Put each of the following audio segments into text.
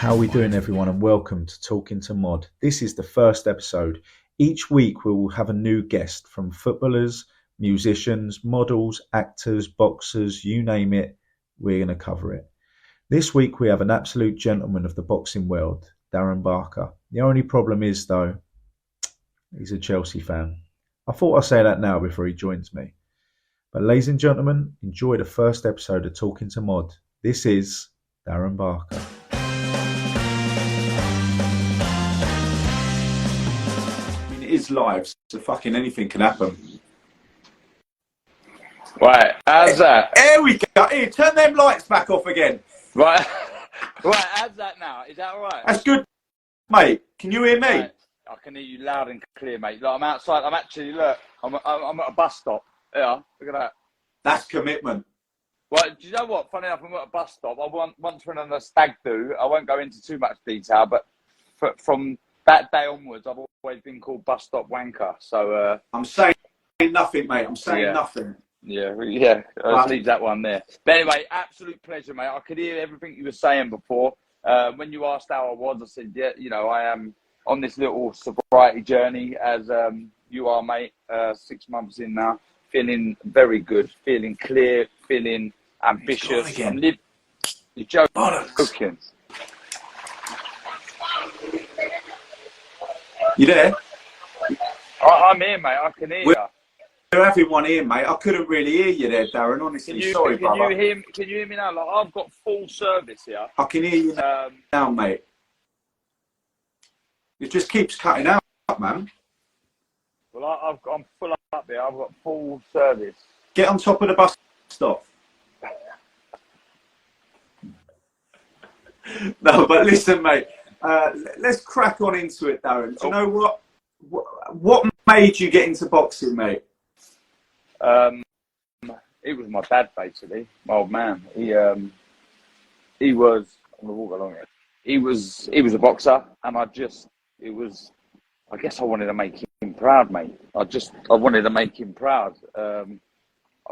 How are we doing, everyone, and welcome to Talking to Mod. This is the first episode. Each week we will have a new guest, from footballers, musicians, models, actors, boxers, you name it, we're going to cover it. This week we have an absolute gentleman of the boxing world, Darren Barker. The only problem is, though, he's a Chelsea fan. I thought I'd say that now before he joins me. But ladies and gentlemen, enjoy the first episode of Talking to Mod. This is Darren Barker. It is live, so fucking anything can happen. Right, how's that? Here we go. Here, turn them lights back off again. Right, how's that now? Is that all right? That's good, mate. Can you hear me? Right. I can hear you loud and clear, mate. Look, I'm outside. I'm actually, look, I'm at a bus stop. Yeah, look at that. That's commitment. Well, do you know what? Funny enough, I'm at a bus stop. I once went on a stag do. I won't go into too much detail, but from that day onwards, I've always been called bus stop wanker. So I'm saying nothing, mate. I'm saying nothing. Yeah. I'll leave that one there. But anyway, absolute pleasure, mate. I could hear everything you were saying before. When you asked how I was, I said, yeah, you know, I am on this little sobriety journey, as you are, mate. 6 months in now, feeling very good, feeling clear, feeling ambitious. You're joking. You there? I'm here, mate. I can hear you. We're having one here, mate. I couldn't really hear you there, Darren. Honestly, sorry, brother. Can you hear me now? Like, I've got full service here. I can hear you now, mate. It just keeps cutting out, man. Well, I'm full up here. I've got full service. Get on top of the bus stop. No, but listen, mate. Let's crack on into it, Darren. Do you know what made you get into boxing, mate? It was my dad, basically. My old man. He was. I'm gonna walk along here. He was a boxer, and I guess I wanted to make him proud, mate. I wanted to make him proud. I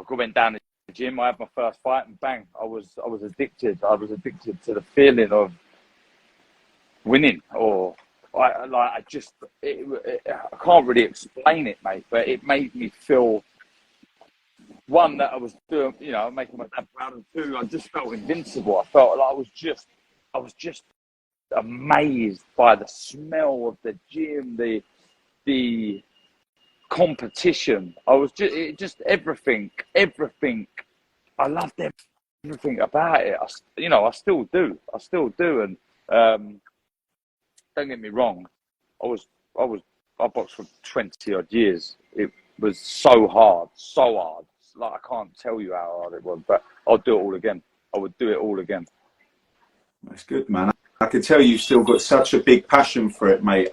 went down to the gym. I had my first fight, and bang! I was addicted. I was addicted to the feeling of winning, or I can't really explain it, mate. But it made me feel, one, that I was doing, you know, making my dad proud, and two, I just felt invincible. I felt like I was just amazed by the smell of the gym, the competition. I was just everything. I loved everything about it. I still do, and don't get me wrong. I boxed for 20 odd years. It was so hard. Like, I can't tell you how hard it was, but I'll do it all again. I would do it all again. That's good, man. I can tell you've still got such a big passion for it, mate.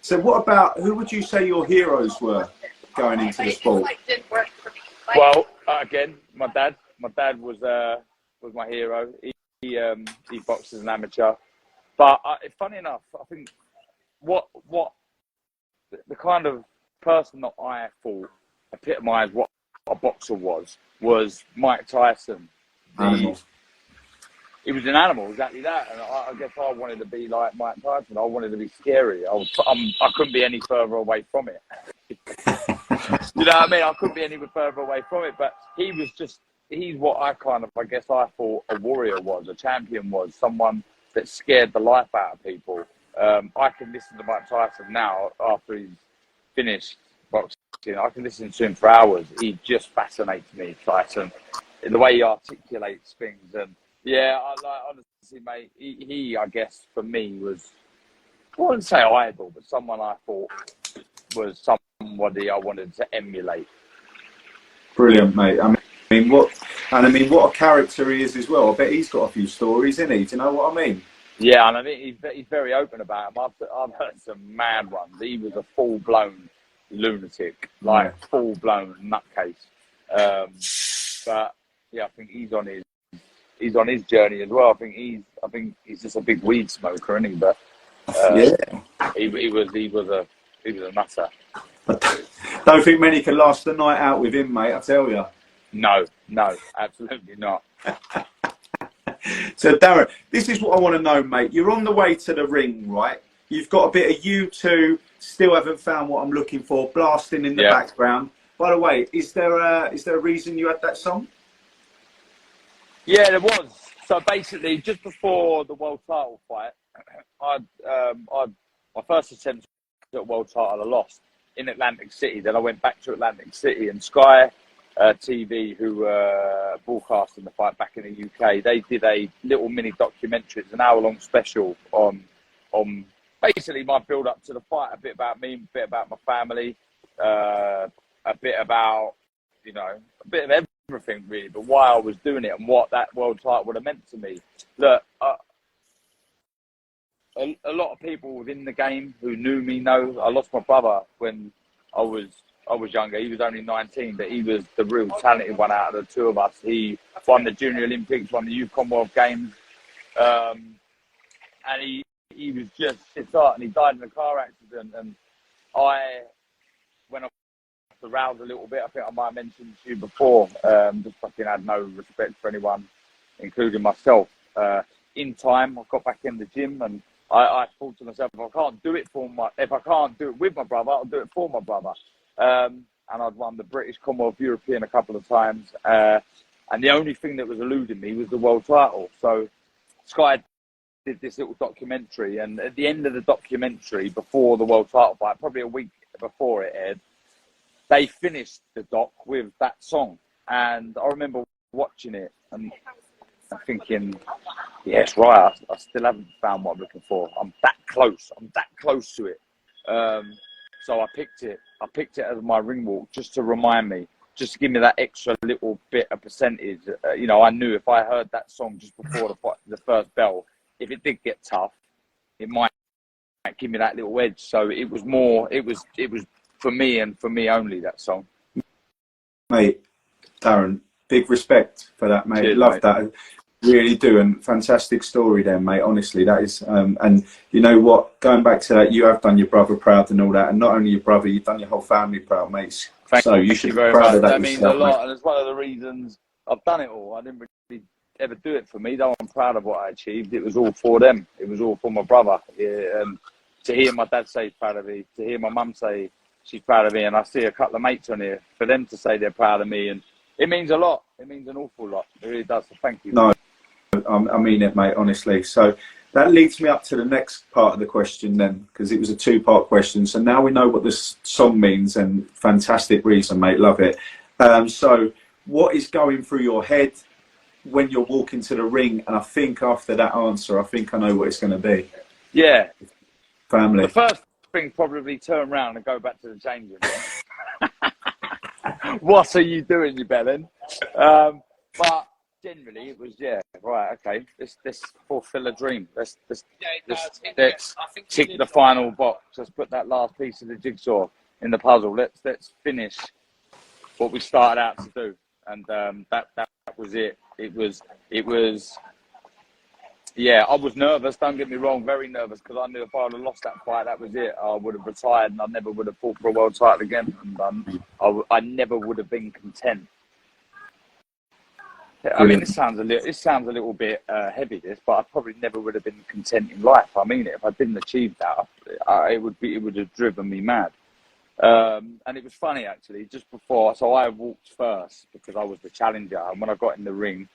So who would you say your heroes were going into the sport? Well, again, my dad. My dad was my hero. He boxed as an amateur. But funny enough, I think what the kind of person that I thought epitomised what a boxer was Mike Tyson. He was an animal, exactly that. And I guess I wanted to be like Mike Tyson. I wanted to be scary. I couldn't be any further away from it. You know what I mean? I couldn't be any further away from it. But he's what I thought a warrior was, a champion was, someone that scared the life out of people. I can listen to Mike Tyson now after he's finished boxing. I can listen to him for hours. He just fascinates me, Tyson, in the way he articulates things. And yeah, honestly, mate, he I guess for me was, I wouldn't say idol, but someone I thought was somebody I wanted to emulate. Brilliant, mate. I mean, what a character he is as well. I bet he's got a few stories, isn't he? Do you know what I mean? Yeah, and I think he's very open about them. I've heard some mad ones. He was a full-blown lunatic, like full-blown nutcase. But yeah, I think he's on his journey as well. I think he's just a big weed smoker, isn't he? But he was a nutter. I don't think many can last the night out with him, mate. I tell you. No, absolutely not. So, Darren, this is what I want to know, mate. You're on the way to the ring, right? You've got a bit of U2, still haven't found what I'm looking for, blasting in the background. By the way, is there a reason you had that song? Yeah, there was. So basically, just before the world title fight, my first attempt at a world title, I lost in Atlantic City. Then I went back to Atlantic City, and Sky TV, who were broadcasting the fight back in the UK, they did a little mini documentary. It's an hour-long special on basically my build-up to the fight, a bit about me, a bit about my family, a bit about, a bit of everything really, but why I was doing it and what that world title would have meant to me. Look, a lot of people within the game who knew me know I lost my brother when I was younger. He was only 19, but he was the real talented one out of the two of us. He won the Junior Olympics, won the Youth Commonwealth Games, and he was just his heart, and he died in a car accident. And I went off the rails a little bit. I think I might have mentioned to you before. Just fucking had no respect for anyone, including myself. In time, I got back in the gym, and I thought to myself, if I can't do it with my brother, I'll do it for my brother. And I'd won the British, Commonwealth, European a couple of times. And the only thing that was eluding me was the world title. So Sky did this little documentary, and at the end of the documentary, before the world title fight, probably a week before it aired, they finished the doc with that song. And I remember watching it and thinking, yes, right, I still haven't found what I'm looking for. I'm that close to it. So I picked it as my ring walk, just to remind me, just to give me that extra little bit of percentage. I knew if I heard that song just before the first bell, if it did get tough, it might give me that little edge. So it was for me and for me only, that song. Mate, Darren, big respect for that, mate. Cheers, Love mate. that. Really do. And fantastic story there, mate. Honestly, that is, and you know what, going back to that, you have done your brother proud and all that, and not only your brother, you've done your whole family proud, mate. Thank you should you be very proud much. of that That means yourself, a lot, mate. and it's one of the reasons I've done it all. I didn't really ever do it for me, though I'm proud of what I achieved. It was all for them. It was all for my brother. Yeah, to hear my dad say he's proud of me, to hear my mum say she's proud of me, and I see a couple of mates on here, for them to say they're proud of me, and it means a lot. It means an awful lot. It really does. So thank you. No, I mean it, mate, honestly. So that leads me up to the next part of the question then, because it was a two-part question. So now we know what this song means, and fantastic reason, mate. Love it. So what is going through your head when you're walking to the ring? And I think after that answer, I think I know what it's going to be. Yeah. Family. The first thing, probably turn around and go back to the changing room. What are you doing, you bellend? But generally, it was, right, okay, let's fulfill a dream. Let's tick the final box. Let's put that last piece of the jigsaw in the puzzle. Let's finish what we started out to do. And that was it. It was. Yeah, I was nervous, don't get me wrong, very nervous, because I knew if I would have lost that fight, that was it. I would have retired and I never would have fought for a world title again. And I never would have been content. I mean, it sounds a little bit heavy, this, but I probably never would have been content in life. I mean it. If I didn't achieve that, it would have driven me mad. And it was funny, actually, just before, so I walked first because I was the challenger. And when I got in the ring,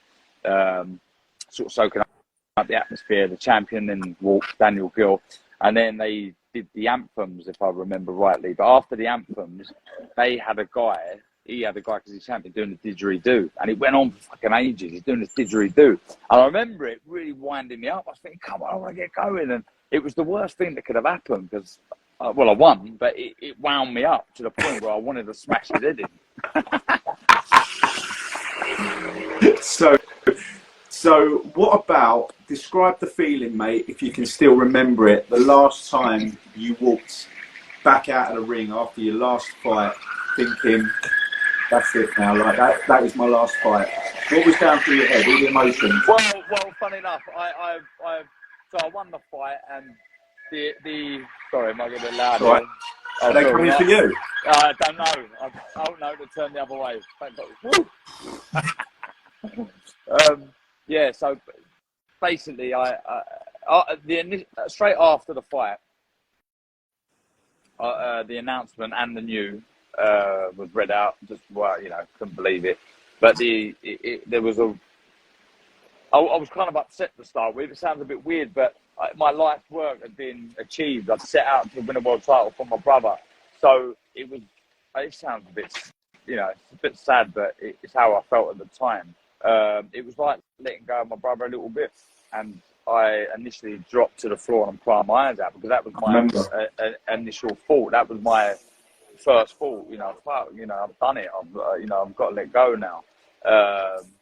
sort of soaking up the atmosphere, the champion then walked, Daniel Gill, and then they did the anthems, if I remember rightly. But after the anthems, he had a guy because he's champion, doing the didgeridoo, and it went on for fucking ages. He's doing this didgeridoo, and I remember it really winding me up. I was thinking, come on, I want to get going, and it was the worst thing that could have happened, because I won, but it wound me up to the point where I wanted to smash his head in. So what about, describe the feeling, mate, if you can still remember it, the last time you walked back out of the ring after your last fight, thinking, that's it now, like that is my last fight. What was going through your head, all the emotions? Well, funny enough, I won the fight, and the sorry, am I getting a bit loud? Right. Are they coming for you? I don't know. I don't know to turn the other way. Thank God. Yeah, so basically, straight after the fight, the announcement and the news was read out. Just, well, you know, couldn't believe it. But there was I was kind of upset to start with. It sounds a bit weird, but my life's work had been achieved. I'd set out to win a world title for my brother. So it sounds a bit, you know, it's a bit sad, but it's how I felt at the time. It was like letting go of my brother a little bit. And I initially dropped to the floor and cried my eyes out, because that was my initial thought. That was my first thought. You know, fuck, you know, I've done it. I've got to let go now.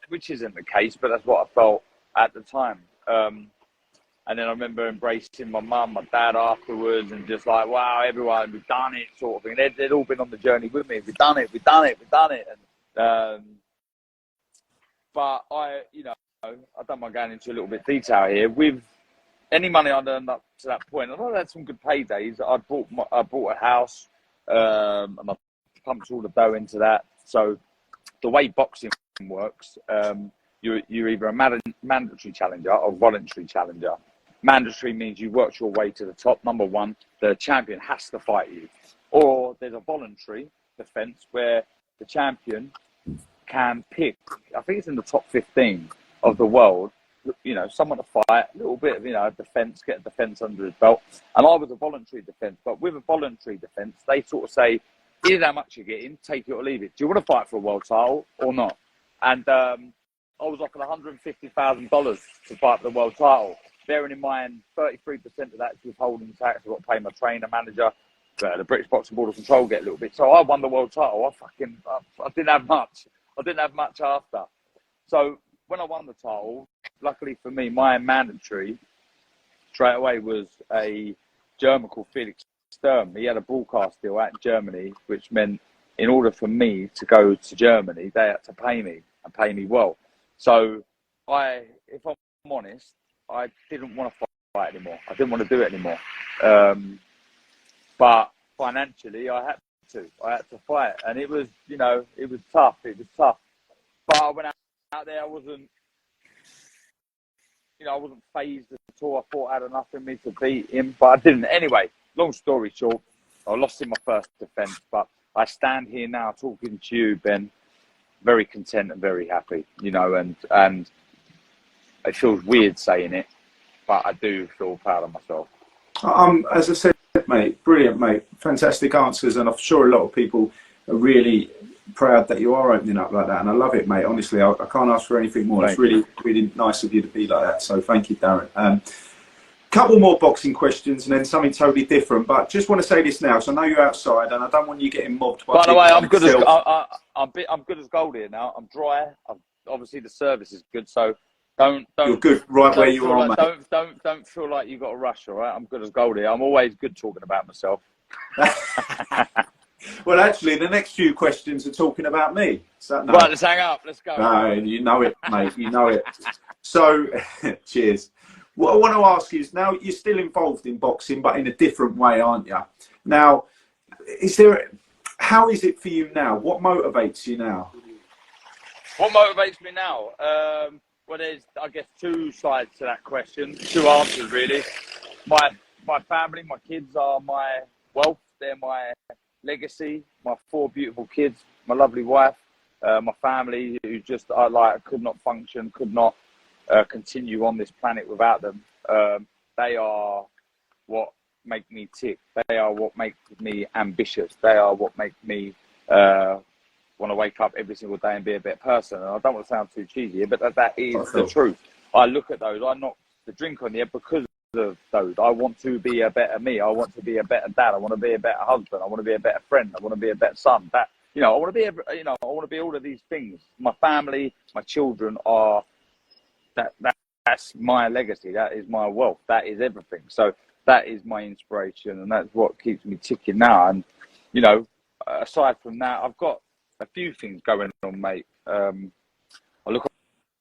Which isn't the case, but that's what I felt at the time. And then I remember embracing my mum, my dad afterwards, and just like, wow, everyone, we've done it, sort of thing. They'd all been on the journey with me. We've done it. And, but I don't mind going into a little bit of detail here. With any money I'd earned up to that point, and I had some good paydays. I bought a house, and I pumped all the dough into that. So the way boxing works, you're either a mandatory challenger or voluntary challenger. Mandatory means you worked your way to the top. Number one, the champion has to fight you. Or there's a voluntary defence where the champion can pick, I think it's in the top 15 of the world, you know, someone to fight, a little bit of, you know, defence, get a defence under his belt. And I was a voluntary defence, but with a voluntary defence, they sort of say, here's how much you're getting, take it or leave it. Do you want to fight for a world title or not? And I was offered $150,000 to fight for the world title. Bearing in mind, 33% of that is withholding tax. I've got to pay my trainer, manager, the British Boxing Board of Control get a little bit. So I won the world title. I didn't have much. I didn't have much after. So when I won the title, luckily for me, my mandatory straight away was a German called Felix Sturm. He had a broadcast deal out in Germany, which meant in order for me to go to Germany, they had to pay me and pay me well. So if I'm honest, I didn't want to fight anymore. I didn't want to do it anymore. But financially, I had to fight. And it was, you know, it was tough. But I went out there, I wasn't phased at all. I thought I had enough in me to beat him, but I didn't. Anyway, long story short, I lost in my first defence, but I stand here now talking to you, Ben, very content and very happy, you know, and it feels weird saying it, but I do feel proud of myself. As I said, mate, brilliant, mate. Fantastic answers, and I'm sure a lot of people are really proud that you are opening up like that, and I love it, mate. Honestly, I can't ask for anything more. It's really, really nice of you to be like that, so thank you, Darren. Couple more boxing questions and then something totally different, but just want to say this now, so I know you're outside and I don't want you getting mobbed by the way, I'm good as gold here now. I'm dry. Obviously the service is good, so don't you're good right where you are, like, mate. Don't feel like you've got a rush, all right? I'm good as gold here. I'm always good talking about myself. Well, actually, the next few questions are talking about me. So, no. Right, let's hang up. Let's go. No, you know it, mate. You know it. So, cheers. What I want to ask is, now you're still involved in boxing, but in a different way, aren't you? Now, how is it for you now? What motivates you now? What motivates me now? Well, there's, I guess, two sides to that question, two answers, really. My family, my kids are my wealth. They're my legacy, my 4 beautiful kids, my lovely wife, my family, who just could not function, could not continue on this planet without them. They are what make me tick. They are what make me ambitious. They are what make me want to wake up every single day and be a better person. And I don't want to sound too cheesy, but that is the truth. I look at those. I knock the drink on the head because of those. I want to be a better me. I want to be a better dad. I want to be a better husband. I want to be a better friend. I want to be a better son. I want to be all of these things. My family, my children are that's my legacy. That is my wealth. That is everything. So that is my inspiration, and that's what keeps me ticking now. And aside from that, I've got a few things going on, mate. I look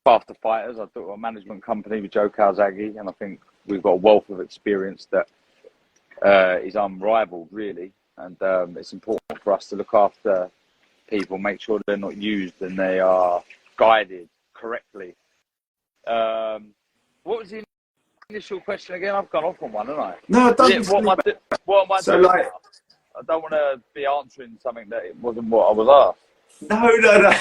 after fighters. I've got a management company with Joe Calzaghe, and I think we've got a wealth of experience that is unrivaled, really. And it's important for us to look after people, make sure they're not used and they are guided correctly. What was the initial question again? I've gone off on one, haven't I? No, don't be What am I so doing like, now? I don't want to be answering something that it wasn't what I was asked. no.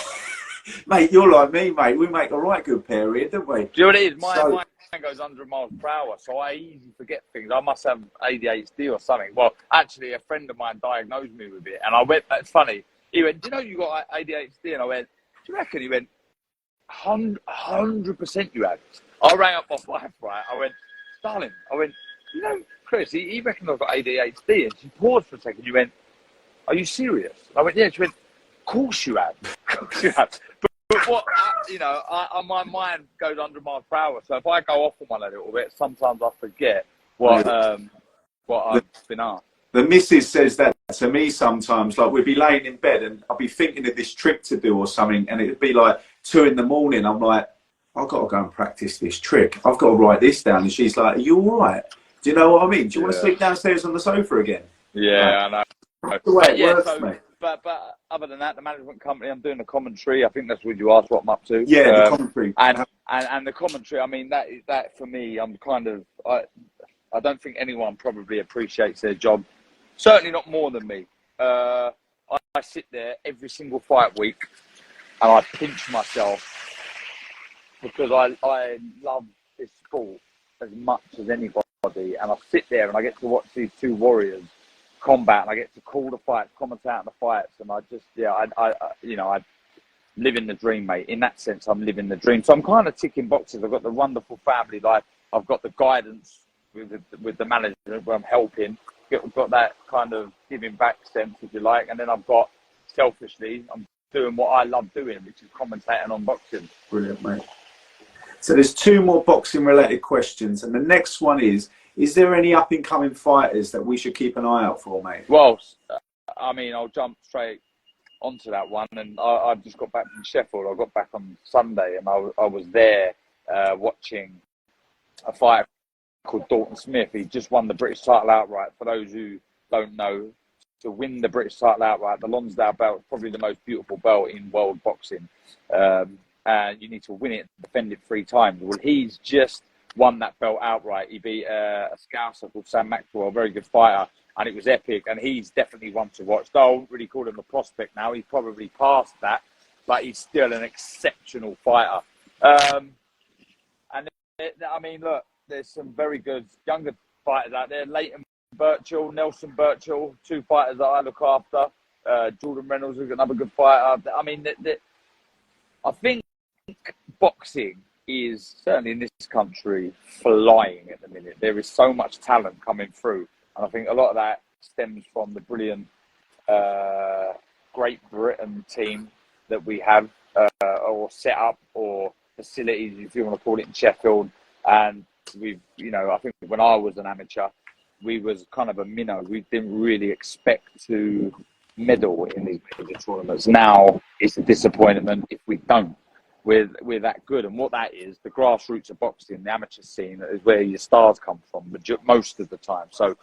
Mate, you're like me, mate. We make a right good pair here, don't we? Do you know what it is? My So, mind goes 100 miles per hour, so I easily forget things. I must have ADHD or something. Well, actually, a friend of mine diagnosed me with it, and I went, it's funny. He went, do you know you got ADHD? And I went, do you reckon? He went, 100% you have. I rang up my wife, right? I went, darling, you know, Chris, he reckoned I've got ADHD. And she paused for a second. You went, are you serious? I went, yeah. She went, of course you have. Of course you have. But what, you know, my mind goes 100 miles per hour. So if I go off on one a little bit, sometimes I forget what I've been asked. the missus says that to me sometimes. Like, we'd be laying in bed and I'll be thinking of this trick to do or something, and it'd be like 2 in the morning. I'm like, I've got to go and practice this trick. I've got to write this down. And she's like, are you all right? Do you know what I mean? Do you want to sleep downstairs on the sofa again? Yeah, I know. That's the way it works, mate. But other than that, the management company, I'm doing the commentary. I think that's what you asked what I'm up to. Yeah, the commentary. And the commentary, I mean, that for me, I'm kind of, I don't think anyone probably appreciates their job. Certainly not more than me. I sit there every single fight week and I pinch myself because I love this sport as much as anybody. And I sit there and I get to watch these two warriors combat, and I get to call the fights, commentate on the fights, and I just, I live in the dream, mate. In that sense, I'm living the dream. So I'm kind of ticking boxes. I've got the wonderful family life. I've got the guidance with the management where I'm helping. I've got that kind of giving back sense, if you like. And then I've got, selfishly, I'm doing what I love doing, which is commentating on boxing. Brilliant, mate. So there's 2 more boxing-related questions, and the next one is there any up-and-coming fighters that we should keep an eye out for, mate? Well, I mean, I'll jump straight onto that one. And I've just got back from Sheffield. I got back on Sunday, and I was there watching a fighter called Dalton Smith. He just won the British title outright. For those who don't know, to win the British title outright, the Lonsdale belt is probably the most beautiful belt in world boxing. And you need to win it, defend it 3 times. Well, he's just won that belt outright. He beat a Scouser called Sam Maxwell, a very good fighter, and it was epic. And he's definitely one to watch. Though I wouldn't really call him a prospect now. He's probably past that, but he's still an exceptional fighter. And I mean, look, there's some very good younger fighters out there. Leighton Birchall, Nelson Birchall, 2 fighters that I look after. Jordan Reynolds is another good fighter. I mean, I think boxing is, certainly in this country, flying at the minute. There is so much talent coming through, and I think a lot of that stems from the brilliant Great Britain team that we have, or set up, or facilities, if you want to call it, in Sheffield. And we've, I think when I was an amateur, we was kind of a minnow. We didn't really expect to medal in these major tournaments. Now it's a disappointment if we don't. We're that good. And what that is, the grassroots of boxing, the amateur scene, is where your stars come from most of the time. So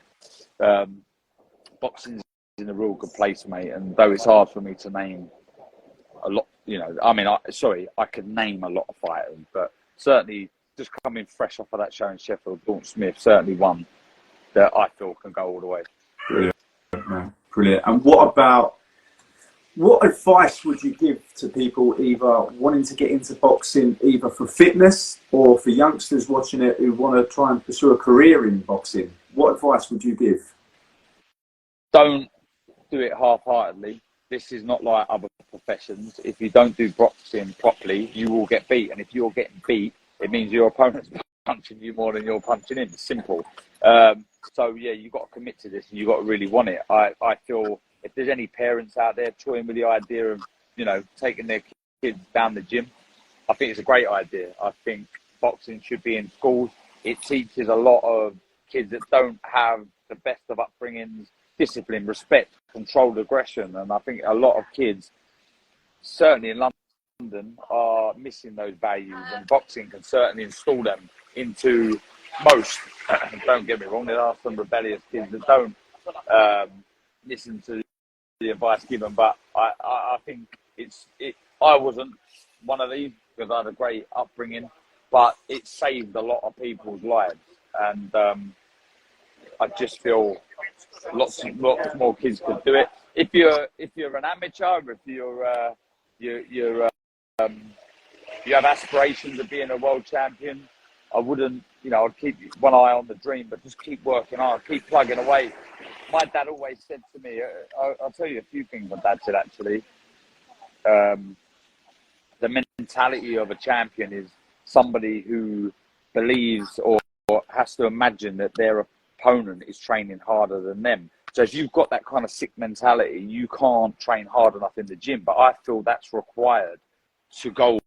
boxing's in a real good place, mate. And though it's hard for me to name a lot, I could name a lot of fighters, but certainly just coming fresh off of that show in Sheffield, Dalton Smith, certainly one that I feel can go all the way. Brilliant, man. Brilliant. And what advice would you give to people either wanting to get into boxing, either for fitness or for youngsters watching it who want to try and pursue a career in boxing? What advice would you give? Don't do it half-heartedly. This is not like other professions. If you don't do boxing properly, you will get beat. And if you're getting beat, it means your opponent's punching you more than you're punching in. It's simple. So, yeah, you've got to commit to this and you've got to really want it. I feel if there's any parents out there toying with the idea of, taking their kids down the gym, I think it's a great idea. I think boxing should be in schools. It teaches a lot of kids that don't have the best of upbringings, discipline, respect, controlled aggression. And I think a lot of kids, certainly in London, are missing those values, and boxing can certainly install them into most. Don't get me wrong, there are some rebellious kids that don't listen to the advice given, but I think I wasn't one of these because I had a great upbringing, but it saved a lot of people's lives. And I just feel lots more kids could do it. If you're an amateur, if you have aspirations of being a world champion, I wouldn't, I'd keep one eye on the dream, but just keep working hard, keep plugging away. My dad always said to me, I'll tell you a few things my dad said actually. The mentality of a champion is somebody who believes or has to imagine that their opponent is training harder than them. So if you've got that kind of sick mentality, you can't train hard enough in the gym. But I feel that's required to go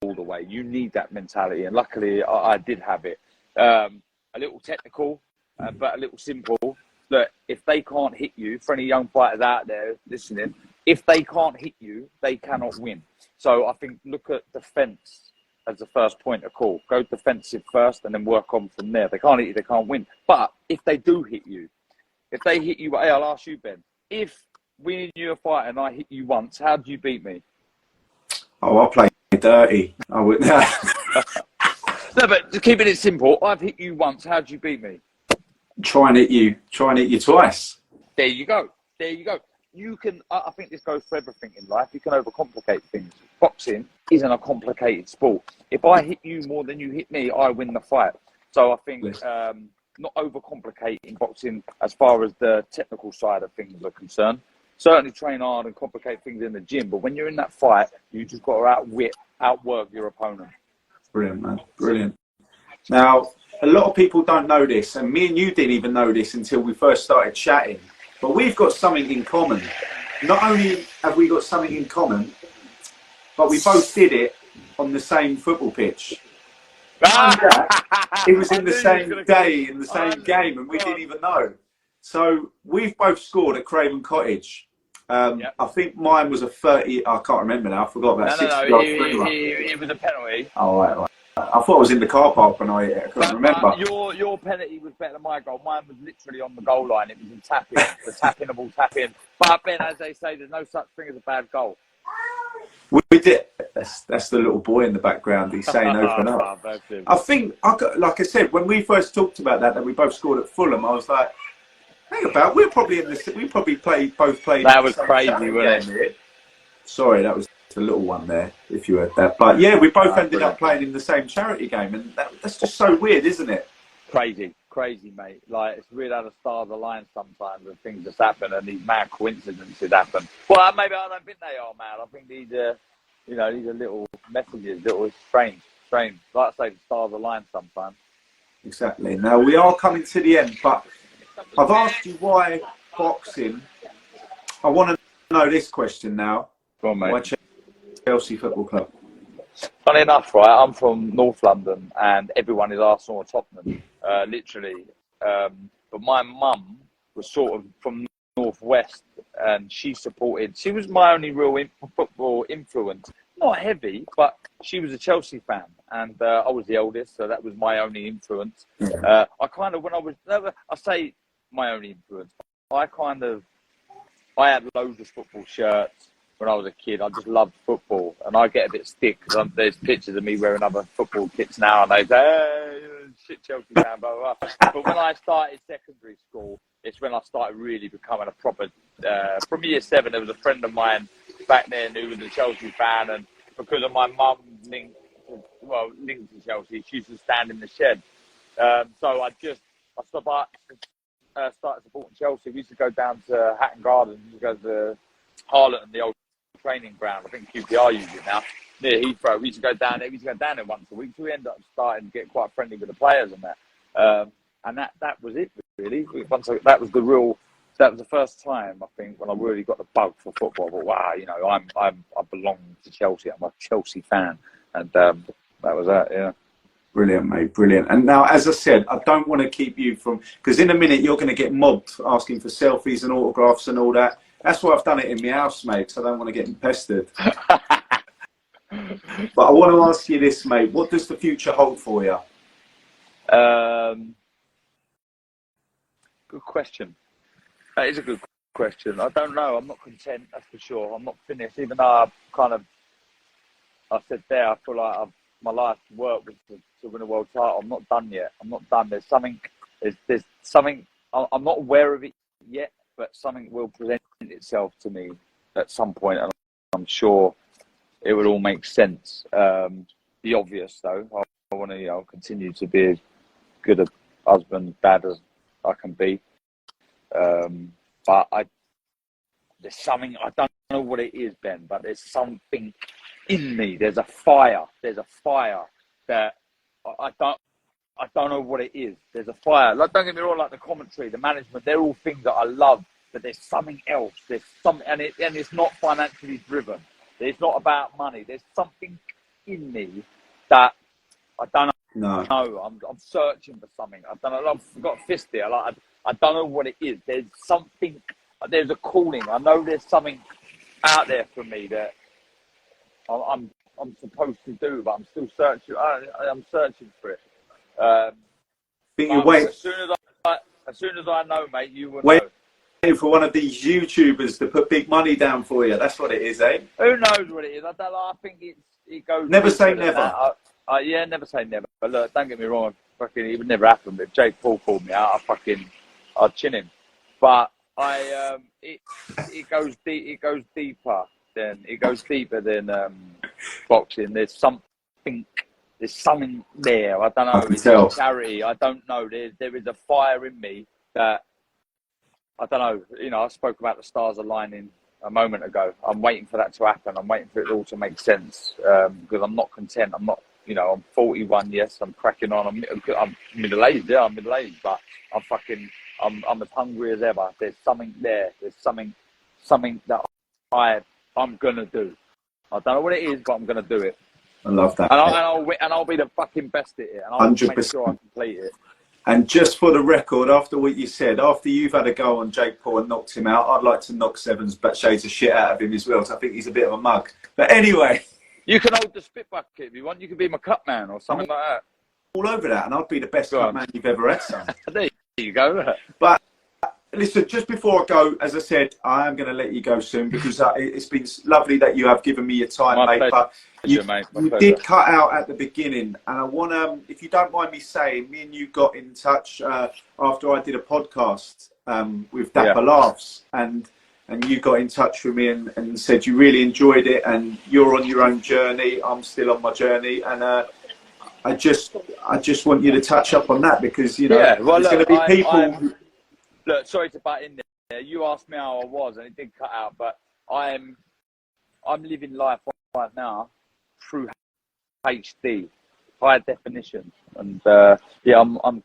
all the way. You need that mentality. And luckily, I did have it. A little technical, but a little simple. Look, if they can't hit you, for any young fighters out there listening, if they can't hit you, they cannot win. So I think look at defence as the first point of call. Go defensive first and then work on from there. If they can't hit you, they can't win. But if they do hit you, if they hit you, hey, I'll ask you, Ben, if we and you are fighting and I hit you once, how do you beat me? Oh, I'll play dirty. I would. No, but keeping it simple, I've hit you once, how do you beat me? Try and hit you twice. There you go. You can, I think this goes for everything in life. You can overcomplicate things. Boxing isn't a complicated sport. If I hit you more than you hit me, I win the fight. So I think not overcomplicating boxing as far as the technical side of things are concerned. Certainly train hard and complicate things in the gym, but when you're in that fight, you just got to outwork your opponent. Brilliant, man. Brilliant. Now, a lot of people don't know this, and me and you didn't even know this until we first started chatting, but we've got something in common. Not only have we got something in common, but we both did it on the same football pitch. It was in the same day, in the same game, and we didn't even know. So we've both scored at Craven Cottage. I think mine was a 30, I can't remember now, I forgot about 60 No, it was a penalty. Oh, right. I thought I was in the car park when I hit it. I couldn't remember. Your penalty was better than my goal. Mine was literally on the goal line. It was a tapping, the tapping-able tap-in. But Ben, as they say, there's no such thing as a bad goal. We did. That's the little boy in the background. He's saying open up. I think, like I said, when we first talked about that we both scored at Fulham, I was like, hang about, we're probably in this. We probably both played. That was crazy, wasn't it? Sorry, that was the little one there. If you heard that, but yeah, we both ended up playing in the same charity game, and that's just so weird, isn't it? Crazy, mate. Like, it's weird how the stars align sometimes and things just happen, and these mad coincidences happen. Well, maybe I don't think they are mad. I think these are, these are little messages, little strange. Like I say, the stars align sometimes. Exactly. Now we are coming to the end, but I've asked you why boxing. I want to know this question now. Go on, mate. Why Chelsea Football Club? Funny enough, right, I'm from North London and everyone is Arsenal or Tottenham, literally. But my mum was sort of from North West and she was my only real football influence. Not heavy, but she was a Chelsea fan and I was the oldest, so that was my only influence. Yeah. I say my only influence, I had loads of football shirts. When I was a kid, I just loved football, and I get a bit stick because there's pictures of me wearing other football kits now, and they say, "Hey, shit, Chelsea fan, blah, blah, blah." But when I started secondary school, it's when I started really becoming a proper. From year 7, there was a friend of mine back then who was a Chelsea fan, and because of my mum's link to Chelsea, she used to stand in the shed. So I started supporting Chelsea. We used to go down to Hatton Garden, we used to go to Harlem, the old training ground. I think QPR uses it now, near Heathrow. We used to go down there once a week. So we ended up starting to get quite friendly with the players and that. And that was it, really. That was the first time, I think, when I really got the bug for football. But wow, I belong to Chelsea. I'm a Chelsea fan. And that was that, yeah. Brilliant, mate, brilliant. And now, as I said, I don't want to keep you from, because in a minute you're going to get mobbed asking for selfies and autographs and all that. That's why I've done it in my house, mate, because I don't want to get pestered. But I want to ask you this, mate. What does the future hold for you? Good question. That is a good question. I don't know. I'm not content, that's for sure. I'm not finished. Even though I said there, I feel like my life's work was to win a world title. I'm not done yet. I'm not done. There's something. I'm not aware of it yet, but something will present itself to me at some point, and I'm sure it would all make sense. The obvious, though, I want to, continue to be as good a husband, dad as I can be. But there's something, I don't know what it is, Ben, but there's something in me. There's a fire. There's a fire that I don't know what it is. There's a fire. Like, don't get me wrong, like the commentary, the management, they're all things that I love, but there's something else. There's something, and it's not financially driven. It's not about money. There's something in me that I don't know. No, I'm searching for something. I don't know. I've got a fist here. Like, I don't know what it is. There's something. There's a calling. I know there's something out there for me that I'm supposed to do, but I'm still searching. I'm searching for it. As soon as I know, mate, you will know. Waiting for one of these YouTubers to put big money down for you. That's what it is, eh? Who knows what it is? I don't know. I think it goes. Never say never. Yeah, never say never. But look, don't get me wrong. It would never happen. But if Jake Paul called me out, I'd chin him. But it goes deep. It goes deeper than boxing. There's something there. I don't know. It's a charity. I don't know. There is a fire in me that I don't know. I spoke about the stars aligning a moment ago. I'm waiting for that to happen. I'm waiting for it all to make sense because I'm not content. I'm not. I'm 41. Yes, I'm cracking on. I'm middle-aged. Yeah, I'm middle-aged, but I'm as hungry as ever. There's something there. There's something that I'm gonna do. I don't know what it is, but I'm gonna do it. I love that. And I'll be the fucking best at it. And I'll 100%. Make sure I complete it. And just for the record, after what you said, after you've had a go on Jake Paul and knocked him out, I'd like to knock Sevens shades of shit out of him as well. So I think he's a bit of a mug. But anyway. You can hold the spit bucket if you want. You can be my cut man or something like that. All over that. And I'd be the best cut man you've ever had, son. There you go. But listen, just before I go, as I said, I am going to let you go soon because it's been lovely that you have given me your time, mate. Pleasure, but you pleasure. Did cut out at the beginning. And I want to, if you don't mind me saying, me and you got in touch after I did a podcast with Dapper Laughs. And you got in touch with me and said you really enjoyed it and you're on your own journey. I'm still on my journey. And I just want you to touch up on that because, there's going to be people... Look, sorry to butt in there. You asked me how I was, and it did cut out. But I'm living life right now through HD, high definition, and I'm on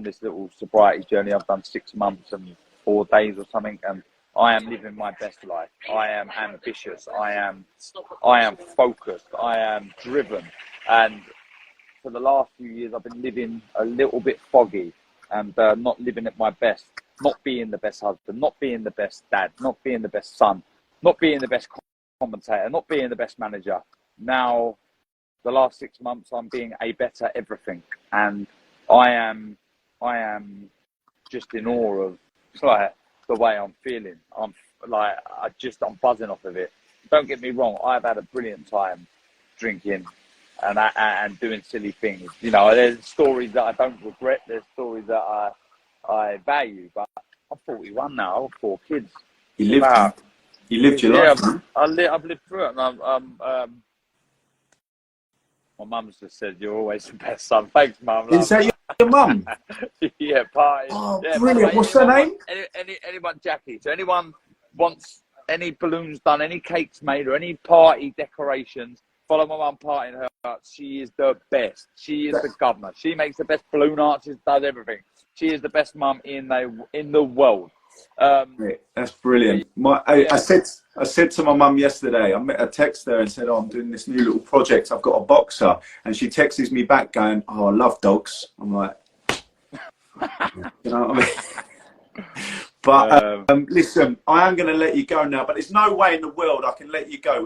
this little sobriety journey. I've done 6 months and 4 days or something, and I am living my best life. I am ambitious. I am focused. I am driven, and for the last few years, I've been living a little bit foggy. And not living at my best, not being the best husband, not being the best dad, not being the best son, not being the best commentator, not being the best manager. Now, the last 6 months, I'm being a better everything, and I am just in awe of the way I'm feeling. I'm buzzing off of it. Don't get me wrong, I've had a brilliant time drinking. And doing silly things. There's stories that I don't regret. There's stories that I value. But I'm 41 now. I've 4 kids. You lived your life. I've lived through it. And my mum's just said, "You're always the best son." Thanks, mum. Is that your mum? Yeah, party. Oh, yeah, brilliant. What's her name? Anyone, Jackie. So anyone wants any balloons done, any cakes made, or any party decorations. Follow my mum partying her heart. She is the best. She is the governor. She makes the best balloon arches, does everything. She is the best mum in the world. That's brilliant. I said to my mum yesterday, I texted her and said, I'm doing this new little project. I've got a boxer. And she texts me back going, I love dogs. I'm like, you know what I mean? But listen, I am going to let you go now. But there's no way in the world I can let you go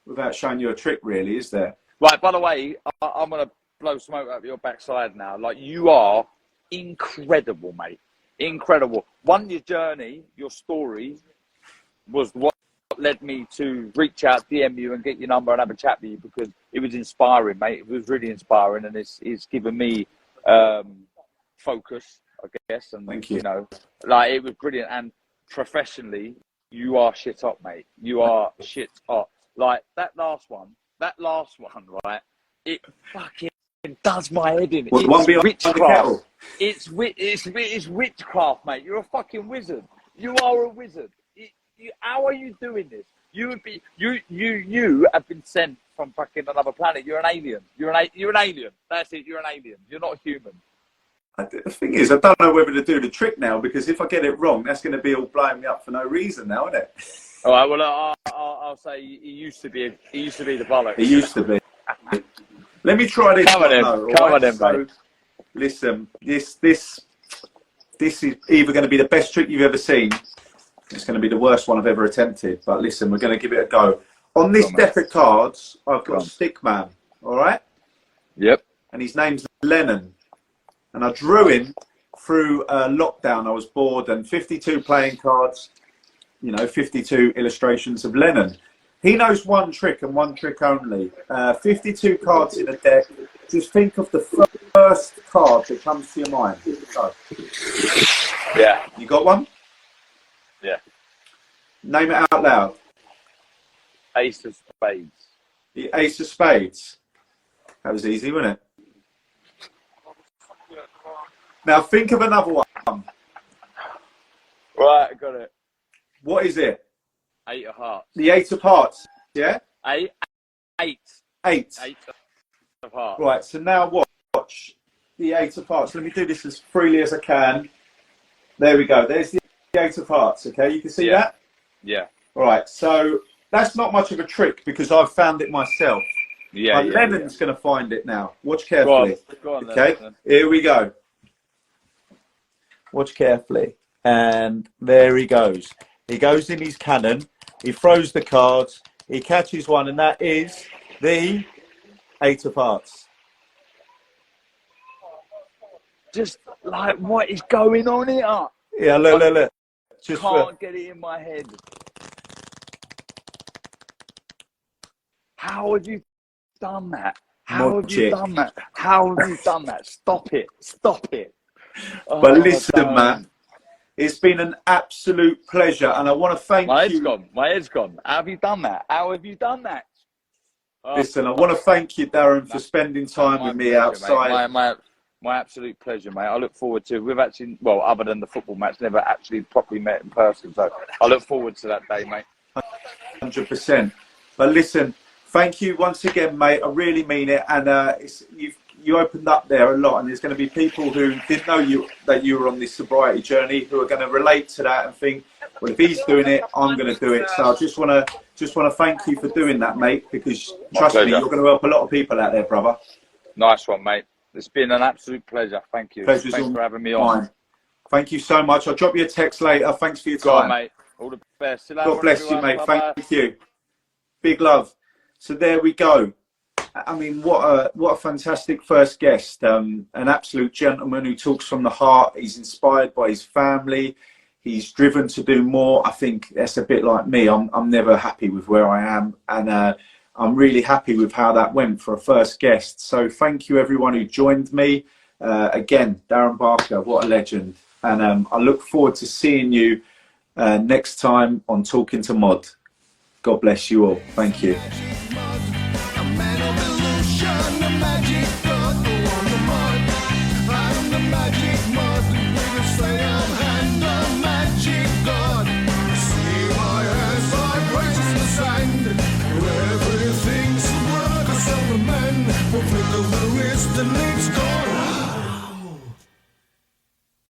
without showing you a trick, really, is there? Right, by the way, I'm going to blow smoke up your backside now. Like, you are incredible, mate. Incredible. Your journey, your story was what led me to reach out, DM you, and get your number and have a chat with you, because it was inspiring, mate. It was really inspiring, and it's given me focus, I guess. And Thank you. You know, like, it was brilliant. And professionally, you are shit up, mate. You are shit up. Like that last one, right? It fucking does my head in. Was It's one behind witchcraft. the kettle? It's witchcraft, mate. You're a fucking wizard. You are a wizard. How are you doing this? You have been sent from fucking another planet. You're an alien. You're an alien. That's it. You're an alien. You're not human. The thing is, I don't know whether to do the trick now, because if I get it wrong, that's going to be all blowing me up for no reason now, isn't it? All right. Well, I'll say he used to be the bollocks. He used to be. Let me try this. Come on then, mate. Listen, this is either going to be the best trick you've ever seen. It's going to be the worst one I've ever attempted. But listen, we're going to give it a go. On this deck of cards, I've got Stickman. All right. Yep. And his name's Lennon. And I drew him through lockdown. I was bored, and 52 playing cards. 52 illustrations of Lennon. He knows one trick and one trick only. 52 cards in a deck. Just think of the first card that comes to your mind. So, yeah. You got one? Yeah. Name it out loud. Ace of Spades. The Ace of Spades. That was easy, wasn't it? Now think of another one. Right, I got it. What is it? 8 of Hearts. The Eight of Hearts. Yeah? Eight. Eight. Eight of Hearts. Right, so now watch the Eight of Hearts. Let me do this as freely as I can. There we go. There's the Eight of Hearts, okay? You can see that? Yeah. All right, so that's not much of a trick because I've found it myself. Yeah. But Lennon's going to find it now. Watch carefully. Go on, okay, then. Here we go. Watch carefully. And there he goes. He goes in his cannon. He throws the cards. He catches one, and that is the Eight of Hearts. Just like, what is going on here? Yeah, look. Just can't get it in my head. How have you done that? How have you done that? Stop it. But listen, man, it's been an absolute pleasure, and I want to thank you. My head's gone. How have you done that? Listen, I want to thank you, Darren, for spending time with me outside. My absolute pleasure, mate. I look forward to. We've actually, well, other than the football match, never actually properly met in person. So I look forward to that day, mate. 100%. But listen, thank you once again, mate. I really mean it, and you opened up there a lot, and there's going to be people who didn't know that you were on this sobriety journey who are going to relate to that and think, well, if he's doing it, I'm going to do it. So I just want to thank you for doing that, mate, because trust me, you're going to help a lot of people out there, brother. Nice one, mate. It's been an absolute pleasure. Thank you. Thanks for having me on. Thank you so much. I'll drop you a text later. Thanks for your time. Go on, mate. All the best. God bless you, mate. Thank you. Big love. So there we go. I mean, what a fantastic first guest. An absolute gentleman who talks from the heart. He's inspired by his family. He's driven to do more. I think that's a bit like me. I'm never happy with where I am, and I'm really happy with how that went for a first guest. So thank you everyone who joined me. Again, Darren Barker, what a legend. And I look forward to seeing you next time on Talking to Mod. God bless you all. Thank you. Everything's a work of some man. We'll flick of the wrist and it's gone.